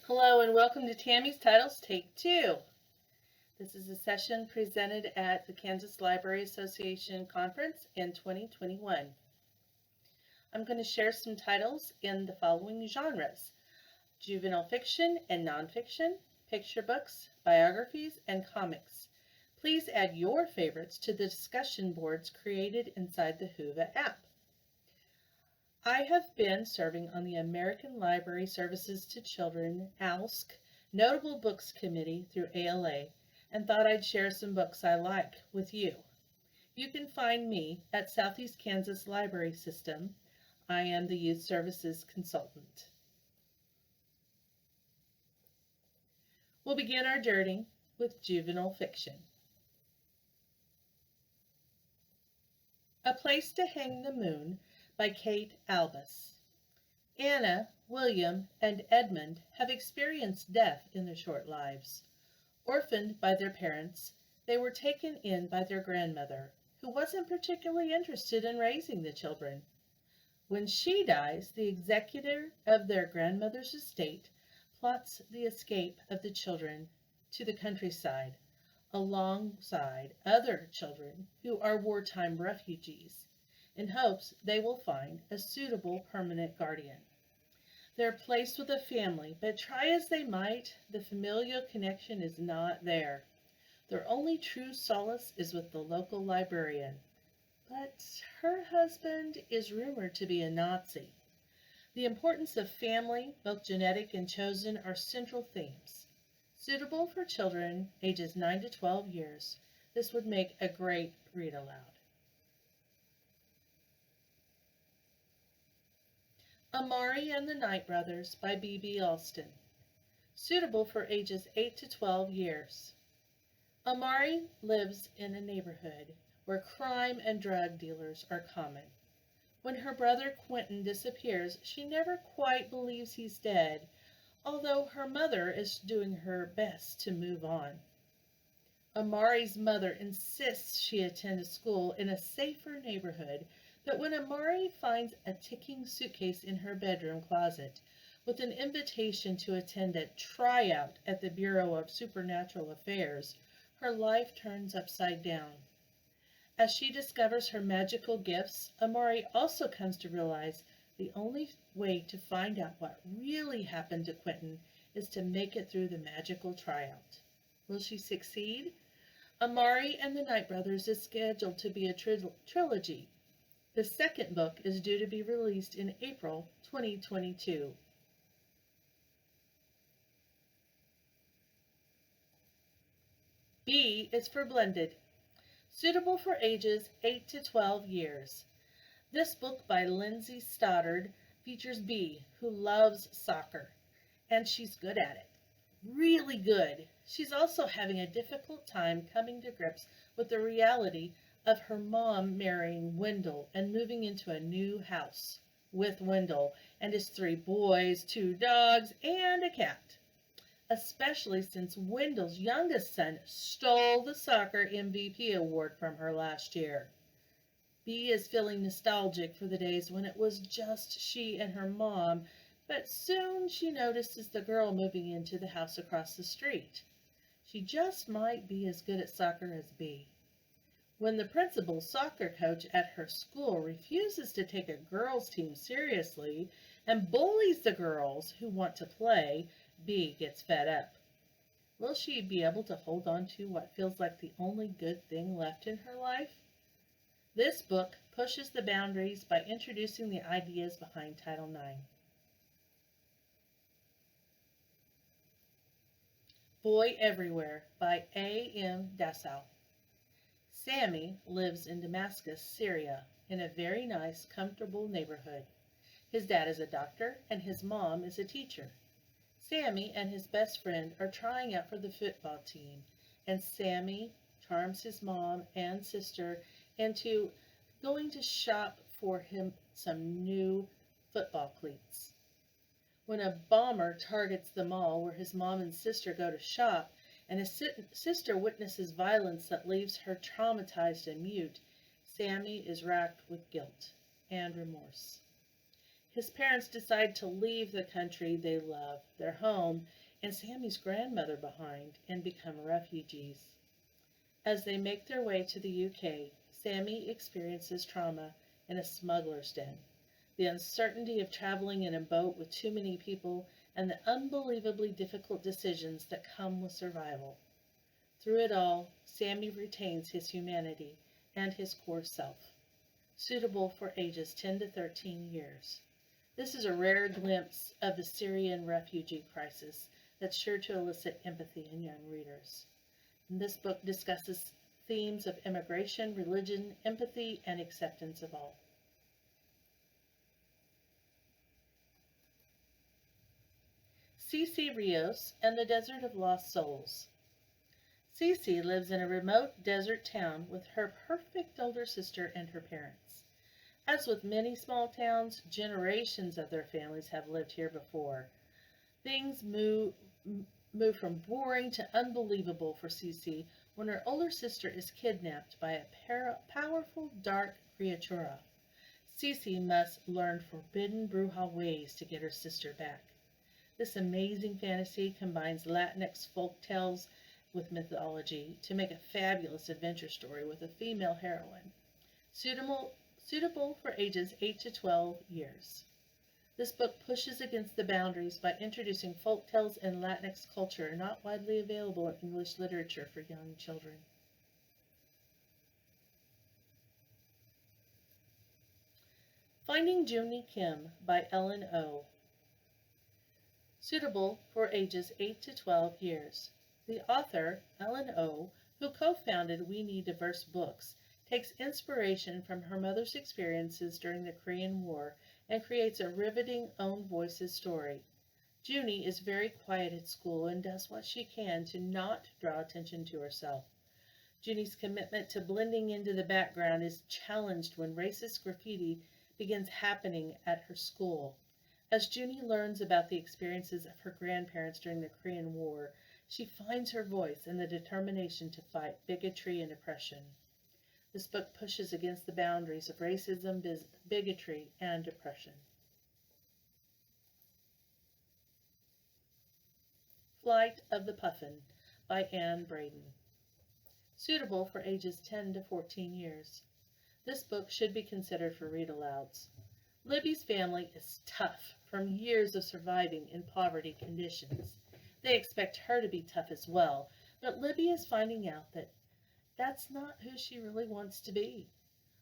Hello and welcome to Tammy's Titles Take 2. This is a session presented at the Kansas Library Association Conference in 2021. I'm going to share some titles in the following genres: juvenile fiction and nonfiction, picture books, biographies, and comics. Please add your favorites to the discussion boards created inside the Whova app. I have been serving on the American Library Services to Children ALSC Notable Books Committee through ALA and thought I'd share some books I like with you. You can find me at Southeast Kansas Library System. I am the Youth Services Consultant. We'll begin our journey with juvenile fiction. A Place to Hang the Moon by Kate Albus. Anna, William, and Edmund have experienced death in their short lives. Orphaned by their parents, they were taken in by their grandmother, who wasn't particularly interested in raising the children. When she dies, the executor of their grandmother's estate plots the escape of the children to the countryside, alongside other children who are wartime refugees, in hopes they will find a suitable permanent guardian. They're placed with a family, but try as they might, the familial connection is not there. Their only true solace is with the local librarian, but her husband is rumored to be a Nazi. The importance of family, both genetic and chosen, are central themes. Suitable for children ages 9 to 12 years, this would make a great read aloud. Amari and the Night Brothers by B.B. Alston. Suitable for ages 8 to 12 years. Amari lives in a neighborhood where crime and drug dealers are common. When her brother Quentin disappears, she never quite believes he's dead, although her mother is doing her best to move on. Amari's mother insists she attend a school in a safer neighborhood, but when Amari finds a ticking suitcase in her bedroom closet with an invitation to attend a tryout at the Bureau of Supernatural Affairs, her life turns upside down. As she discovers her magical gifts, Amari also comes to realize the only way to find out what really happened to Quentin is to make it through the magical tryout. Will she succeed? Amari and the Night Brothers is scheduled to be a trilogy. The second book is due to be released in April 2022. B is for Blended. Suitable for ages 8 to 12 years. This book by Lindsay Stoddard features B, who loves soccer, and she's good at it. Really good. She's also having a difficult time coming to grips with the reality of her mom marrying Wendell and moving into a new house with Wendell and his 3 boys, 2 dogs, and a cat. Especially since Wendell's youngest son stole the soccer MVP award from her last year. Bee is feeling nostalgic for the days when it was just she and her mom, but soon she notices the girl moving into the house across the street. She just might be as good at soccer as Bee. When the principal soccer coach at her school refuses to take a girls' team seriously and bullies the girls who want to play, Bee gets fed up. Will she be able to hold on to what feels like the only good thing left in her life? This book pushes the boundaries by introducing the ideas behind Title IX. Boy Everywhere by A.M. Dassau. Sammy lives in Damascus, Syria, in a very nice, comfortable neighborhood. His dad is a doctor and his mom is a teacher. Sammy and his best friend are trying out for the football team, and Sammy charms his mom and sister into going to shop for him some new football cleats. When a bomber targets the mall where his mom and sister go to shop, and his sister witnesses violence that leaves her traumatized and mute, Sammy is racked with guilt and remorse. His parents decide to leave the country they love, their home, and Sammy's grandmother behind, and become refugees. As they make their way to the UK, Sammy experiences trauma in a smuggler's den, the uncertainty of traveling in a boat with too many people, and the unbelievably difficult decisions that come with survival. Through it all, Sammy retains his humanity and his core self, suitable for ages 10 to 13 years. This is a rare glimpse of the Syrian refugee crisis that's sure to elicit empathy in young readers. And this book discusses themes of immigration, religion, empathy, and acceptance of all. Cece Rios and the Desert of Lost Souls. Cece lives in a remote desert town with her perfect older sister and her parents. As with many small towns, generations of their families have lived here before. Things move from boring to unbelievable for Cece when her older sister is kidnapped by a powerful dark creatura. Cece must learn forbidden Bruja ways to get her sister back. This amazing fantasy combines Latinx folk tales with mythology to make a fabulous adventure story with a female heroine, suitable for ages 8 to 12 years. This book pushes against the boundaries by introducing folk tales and Latinx culture not widely available in English literature for young children. Finding Junie Kim by Ellen O. Suitable for ages 8 to 12 years. The author, Ellen O., who co-founded We Need Diverse Books, takes inspiration from her mother's experiences during the Korean War and creates a riveting own voices story. Junie is very quiet at school and does what she can to not draw attention to herself. Junie's commitment to blending into the background is challenged when racist graffiti begins happening at her school. As Junie learns about the experiences of her grandparents during the Korean War, she finds her voice in the determination to fight bigotry and oppression. This book pushes against the boundaries of racism, bigotry, and oppression. Flight of the Puffin by Anne Braden. Suitable for ages 10 to 14 years. This book should be considered for read-alouds. Libby's family is tough from years of surviving in poverty conditions. They expect her to be tough as well, but Libby is finding out that that's not who she really wants to be.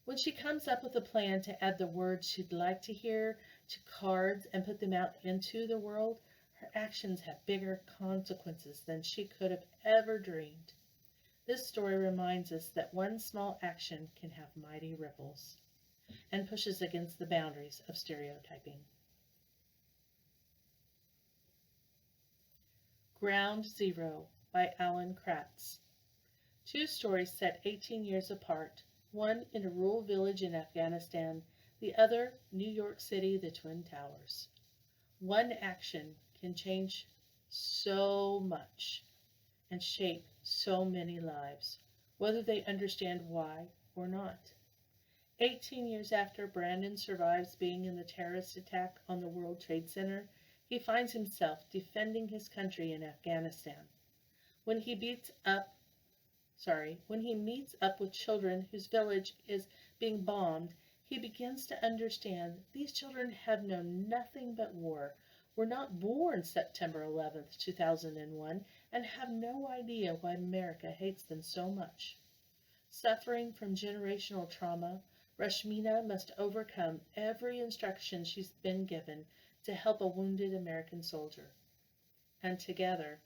When she comes up with a plan to add the words she'd like to hear to cards and put them out into the world, her actions have bigger consequences than she could have ever dreamed. This story reminds us that one small action can have mighty ripples and pushes against the boundaries of stereotyping. Ground Zero by Alan Kratz. Two stories set 18 years apart, one in a rural village in Afghanistan, the other New York City, the Twin Towers. One action can change so much and shape so many lives, whether they understand why or not. 18 years after Brandon survives being in the terrorist attack on the World Trade Center, he finds himself defending his country in Afghanistan. When he meets up with children whose village is being bombed, he begins to understand these children have known nothing but war, were not born September 11th, 2001, and have no idea why America hates them so much. Suffering from generational trauma, Rashmina must overcome every instruction she's been given to help a wounded American soldier. And together,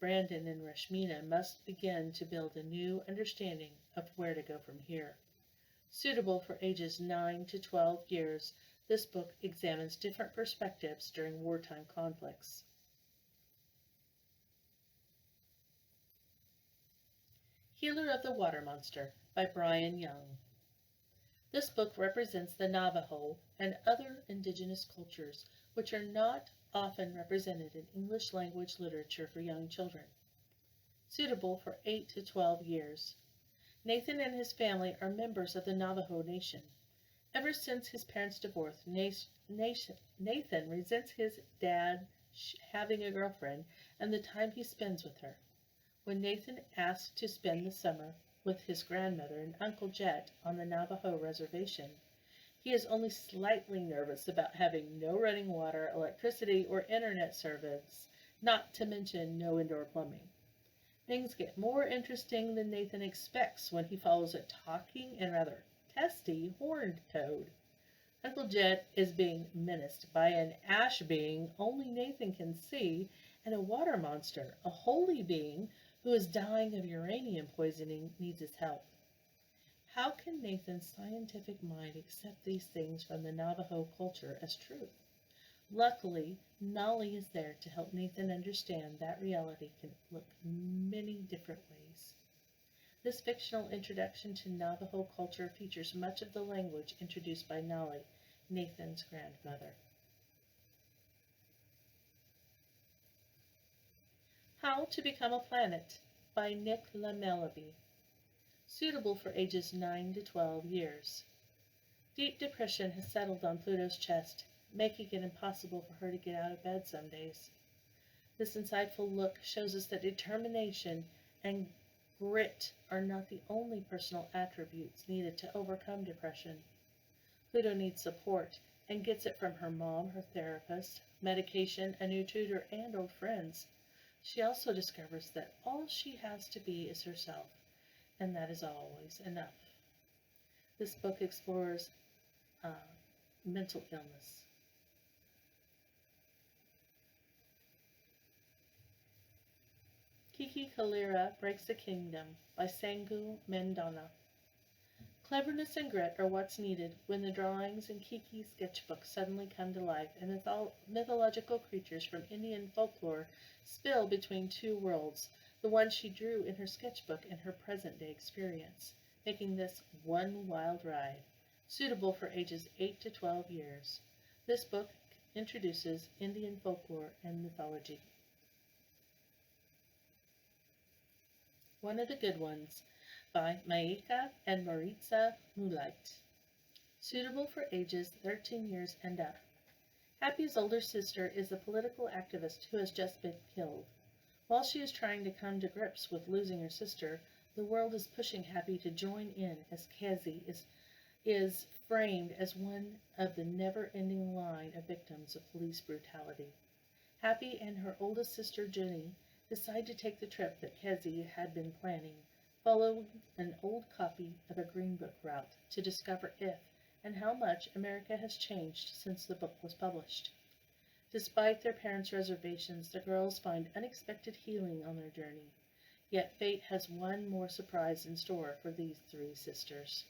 Brandon and Rashmina must begin to build a new understanding of where to go from here. Suitable for ages 9 to 12 years, this book examines different perspectives during wartime conflicts. Healer of the Water Monster by Brian Young. This book represents the Navajo and other indigenous cultures which are not often represented in English language literature for young children. Suitable for 8 to 12 years. Nathan and his family are members of the Navajo Nation. Ever since his parents' divorce, Nathan resents his dad having a girlfriend and the time he spends with her. When Nathan asks to spend the summer with his grandmother and Uncle Jet on the Navajo reservation, he is only slightly nervous about having no running water, electricity, or internet service, not to mention no indoor plumbing. Things get more interesting than Nathan expects when he follows a talking and rather testy horned toad. Uncle Jet is being menaced by an ash being only Nathan can see and a water monster, a holy being who is dying of uranium poisoning, needs his help. How can Nathan's scientific mind accept these things from the Navajo culture as truth? Luckily, Nolly is there to help Nathan understand that reality can look many different ways. This fictional introduction to Navajo culture features much of the language introduced by Nolly, Nathan's grandmother. How to Become a Planet by Nick LaMellaby. Suitable for ages 9 to 12 years. Deep depression has settled on Pluto's chest, making it impossible for her to get out of bed some days. This insightful look shows us that determination and grit are not the only personal attributes needed to overcome depression. Pluto needs support and gets it from her mom, her therapist, medication, a new tutor, and old friends. She also discovers that all she has to be is herself, and that is always enough. This book explores mental illness. Kiki Kalira Breaks the Kingdom by Sangu Mendana. Cleverness and grit are what's needed when the drawings in Kiki's sketchbook suddenly come to life and mythological creatures from Indian folklore spill between two worlds, the one she drew in her sketchbook and her present-day experience, making this one wild ride, suitable for ages 8 to 12 years. This book introduces Indian folklore and mythology. One of the Good Ones by Maika and Maritza Moonlight. Suitable for ages 13 years and up. Happy's older sister is a political activist who has just been killed. While she is trying to come to grips with losing her sister, the world is pushing Happy to join in as Kezi is framed as one of the never-ending line of victims of police brutality. Happy and her oldest sister Jenny decide to take the trip that Kezi had been planning, following an old copy of a Green Book route to discover if and how much America has changed since the book was published. Despite their parents' reservations, the girls find unexpected healing on their journey. Yet fate has one more surprise in store for these three sisters.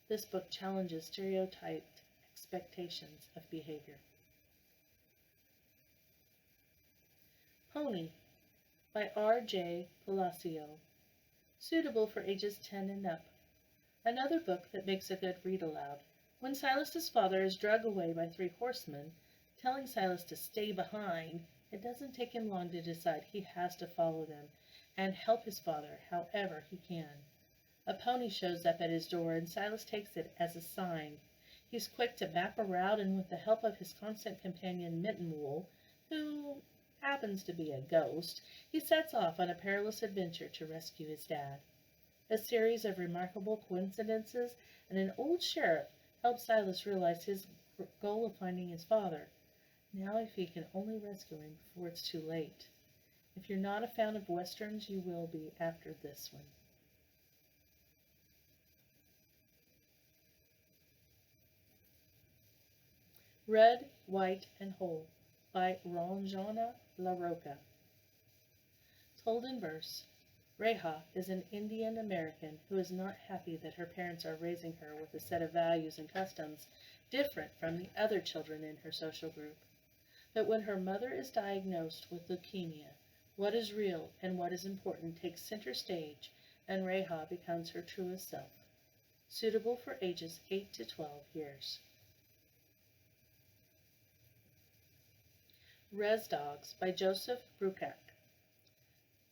This book challenges stereotyped expectations of behavior. Pony by R.J. Palacio. Suitable for ages 10 and up. Another book that makes a good read aloud. When Silas's father is dragged away by three horsemen, telling Silas to stay behind, it doesn't take him long to decide he has to follow them and help his father however he can. A pony shows up at his door and Silas takes it as a sign. He's quick to map a route and with the help of his constant companion Mittenwool, who happens to be a ghost, he sets off on a perilous adventure to rescue his dad. A series of remarkable coincidences and an old sheriff help Silas realize his goal of finding his father. Now if he can only rescue him before it's too late. If you're not a fan of westerns, you will be after this one. Red, White, and Whole by Ranjana LaRocca. Told in verse, Reha is an Indian American who is not happy that her parents are raising her with a set of values and customs different from the other children in her social group. But when her mother is diagnosed with leukemia, what is real and what is important takes center stage, and Reha becomes her truest self. Suitable for ages 8 to 12 years. Res Dogs by Joseph Bruchac.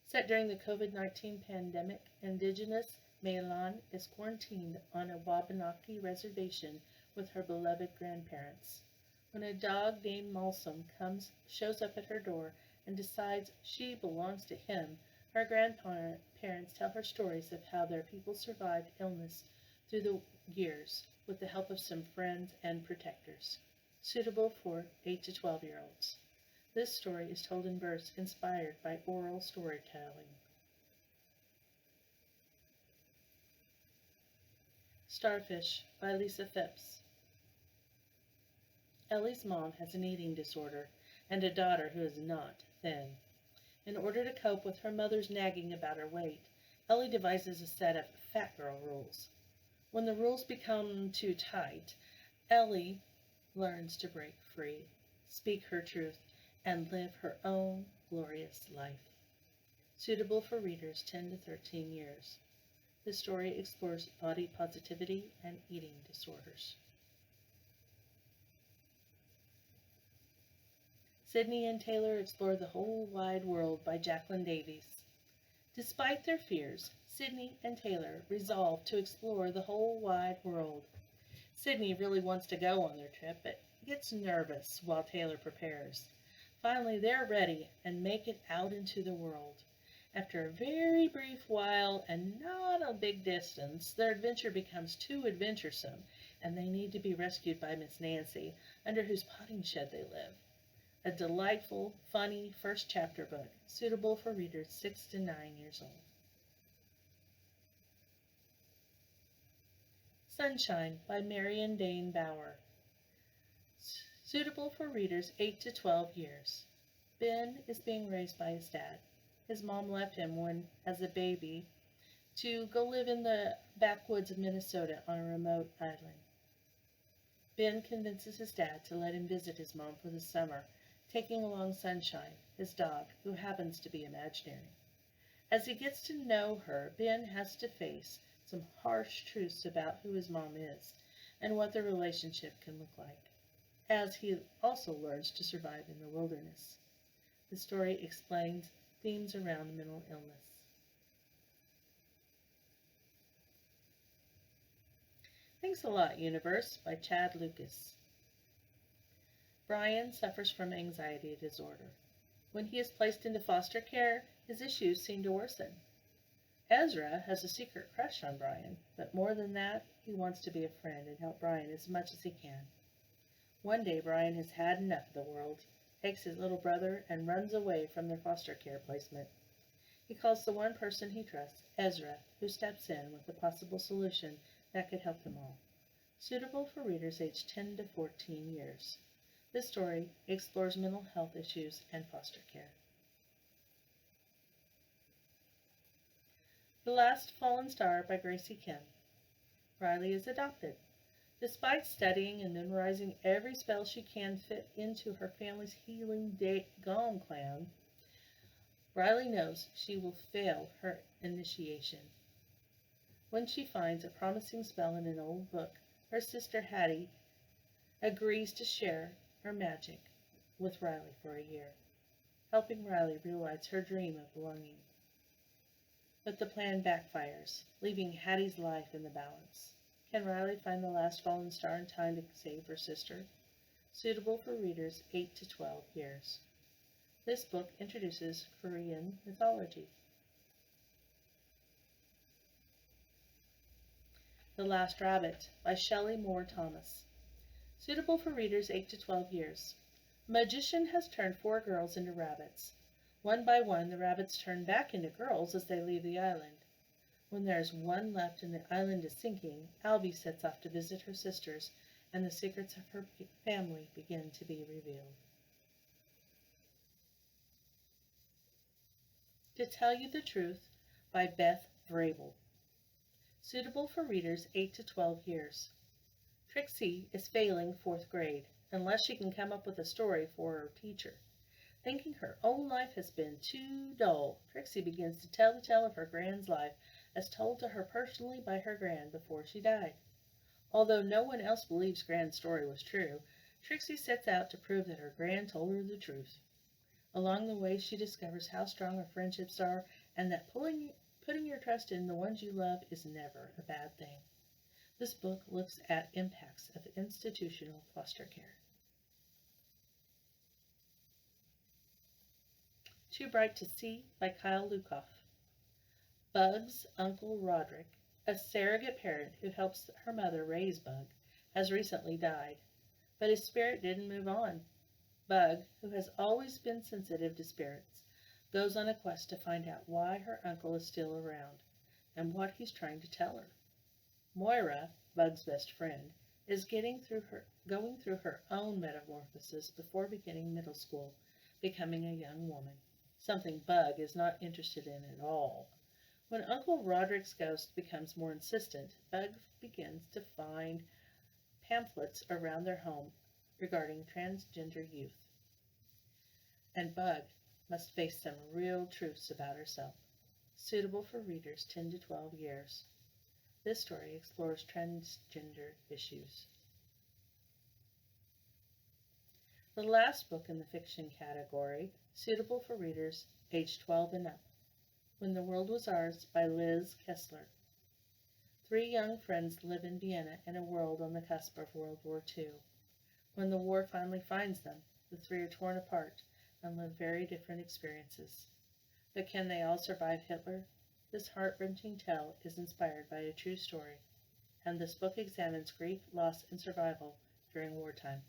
Set during the COVID-19 pandemic, Indigenous Mailan is quarantined on a Wabanaki reservation with her beloved grandparents. When a dog named Malsum shows up at her door and decides she belongs to him, her grandparents tell her stories of how their people survived illness through the years with the help of some friends and protectors. Suitable for 8 to 12-year-olds. This story is told in verse inspired by oral storytelling. Starfish by Lisa Phipps. Ellie's mom has an eating disorder and a daughter who is not thin. In order to cope with her mother's nagging about her weight, Ellie devises a set of fat girl rules. When the rules become too tight, Ellie learns to break free, speak her truth, and live her own glorious life. Suitable for readers 10 to 13 years. This story explores body positivity and eating disorders. Sydney and Taylor explore the whole wide world by Jacqueline Davies. Despite their fears, Sydney and Taylor resolve to explore the whole wide world. Sydney really wants to go on their trip, but gets nervous while Taylor prepares. Finally, they're ready and make it out into the world. After a very brief while and not a big distance, their adventure becomes too adventuresome, and they need to be rescued by Miss Nancy, under whose potting shed they live. A delightful, funny first chapter book, suitable for readers 6 to 9 years old. Sunshine by Marion Dane Bauer. Suitable for readers 8 to 12 years. Ben is being raised by his dad. His mom left him when, as a baby, to go live in the backwoods of Minnesota on a remote island. Ben convinces his dad to let him visit his mom for the summer, taking along Sunshine, his dog, who happens to be imaginary. As he gets to know her, Ben has to face some harsh truths about who his mom is and what their relationship can look like, as he also learns to survive in the wilderness. The story explains themes around mental illness. Thanks a Lot, Universe by Chad Lucas. Brian suffers from anxiety disorder. When he is placed into foster care, his issues seem to worsen. Ezra has a secret crush on Brian, but more than that, he wants to be a friend and help Brian as much as he can. One day, Brian has had enough of the world, takes his little brother, and runs away from their foster care placement. He calls the one person he trusts, Ezra, who steps in with a possible solution that could help them all. Suitable for readers aged 10 to 14 years. This story explores mental health issues and foster care. The Last Fallen Star by Gracie Kim. Riley is adopted. Despite studying and memorizing every spell she can fit into her family's healing Gong clan, Riley knows she will fail her initiation. When she finds a promising spell in an old book, her sister Hattie agrees to share her magic with Riley for a year, helping Riley realize her dream of belonging. But the plan backfires, leaving Hattie's life in the balance. Can Riley find the last fallen star in time to save her sister? Suitable for readers 8 to 12 years. This book introduces Korean mythology. The Last Rabbit by Shelley Moore Thomas. Suitable for readers 8 to 12 years. A magician has turned 4 girls into rabbits. One by one, the rabbits turn back into girls as they leave the island. When there is one left and the island is sinking, Albie sets off to visit her sisters, and the secrets of her family begin to be revealed. To Tell You the Truth by Beth Vrabel. Suitable for readers 8 to 12 years. Trixie is failing 4th grade, unless she can come up with a story for her teacher. Thinking her own life has been too dull, Trixie begins to tell the tale of her grand's life, as told to her personally by her grand before she died. Although no one else believes Grand's story was true, Trixie sets out to prove that her grand told her the truth. Along the way, she discovers how strong her friendships are, and that putting your trust in the ones you love is never a bad thing. This book looks at impacts of institutional foster care. Too Bright to See by Kyle Lukoff. Bug's uncle Roderick, a surrogate parent who helps her mother raise Bug, has recently died, but his spirit didn't move on. Bug, who has always been sensitive to spirits, goes on a quest to find out why her uncle is still around and what he's trying to tell her. Moira, Bug's best friend, is going through her own metamorphosis before beginning middle school, becoming a young woman, something Bug is not interested in at all. When Uncle Roderick's ghost becomes more insistent, Bug begins to find pamphlets around their home regarding transgender youth. And Bug must face some real truths about herself. Suitable for readers 10 to 12 years. This story explores transgender issues. The last book in the fiction category, suitable for readers age 12 and up, When the World Was Ours by Liz Kessler. Three young friends live in Vienna in a world on the cusp of World War II. When the war finally finds them, the three are torn apart and live very different experiences. But can they all survive Hitler? This heart-wrenching tale is inspired by a true story, and this book examines grief, loss, and survival during wartime.